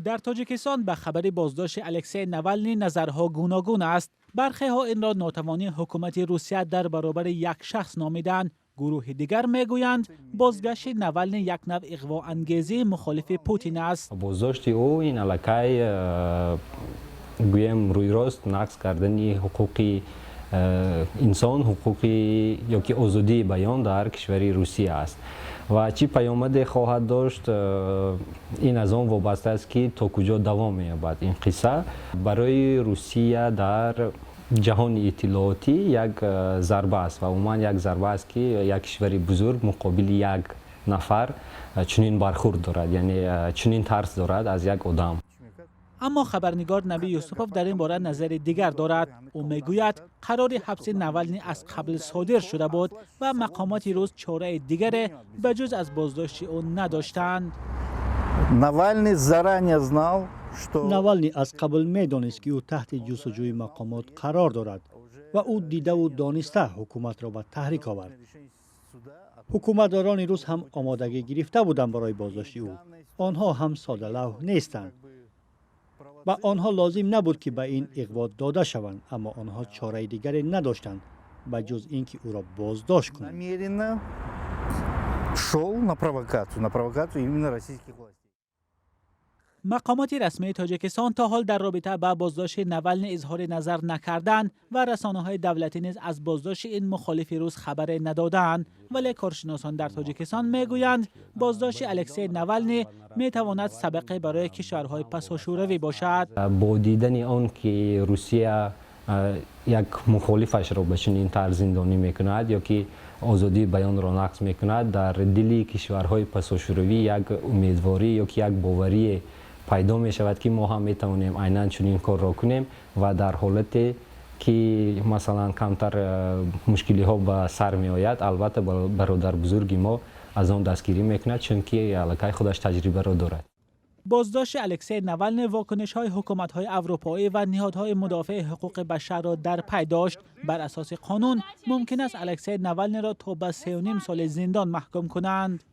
در تاجیکستان به خبر بازداشت الکسی نوالنی نظرها گوناگون است. برخی ها این را ناتوانی حکومت روسیه در برابر یک شخص نامیدند. گروه دیگر میگویند بازگشت نوالنی یک نوع اغوا انگیزی مخالف پوتین است. بازداشت او این علاقه گویم روی راست نقض کردن حقوق انسان، حقوق یا که آزادی بیان در کشور روسیه است و چی پیامد خواهد داشت این از آن وابسته است که تا کجا دوام می‌یابد این قصه. برای روسیه در جهان اطلاعاتی یک ضربه است و عموما یک ضربه است که یک کشور بزرگ مقابل یک نفر چنین برخورد دارد، یعنی چنین ترس دارد از یک آدم. اما خبرنگار نبی یوسفوف در این باره نظر دیگر دارد. او میگوید قرار حبس نوالنی از قبل صادر شده بود و مقامات روس چاره دیگر به جز از بازداشت او نداشتند. نوالنی از قبل میدانست که او تحت جستجوی مقامات قرار دارد و او دیده و دانسته حکومت را به تحریک آورد. حکومتداران روس هم آمادگی گرفته بودند برای بازداشت او. آنها هم ساده لوح نیستند. و آنها لازم نبود که به این اغوا داده شوند، اما آنها چاره دیگری نداشتند به جز اینکه او را بازداشت کنند. مقامات رسمی تاجیکستان تا حال در رابطه با بازداشت نوالنی اظهار نظر نکردند و رسانه‌های دولتی نیز از بازداشت این مخالف روس خبر ندادند، ولی کارشناسان در تاجیکستان میگویند بازداشت الکسی نوالنی میتواند سبقه برای کشورهای پساشوروی باشد. با دیدن آن که روسیه یک مخالفش را به چنین طرز زندانی میکند یا که آزادی بیان را نقض میکند، در دل کشورهای پساشوروی یک امیدواری یا که یک باوری پیدا می شود که ما هم می توانیم عیناً چنین کار را کنیم و در حالتی که مثلا کمتر مشکلی ها به سر می آید، البته برادر بزرگ ما از آن دستگیری میکند چون که علاقه خودش تجربه را دارد. بازداشت الکسی نوالنی واکنش‌های حکومت‌های اروپایی و نهادهای مدافع حقوق بشر را در پی داشت. بر اساس قانون ممکن است الکسی نوالنی را تا به 3.5 سال زندان محکوم کنند.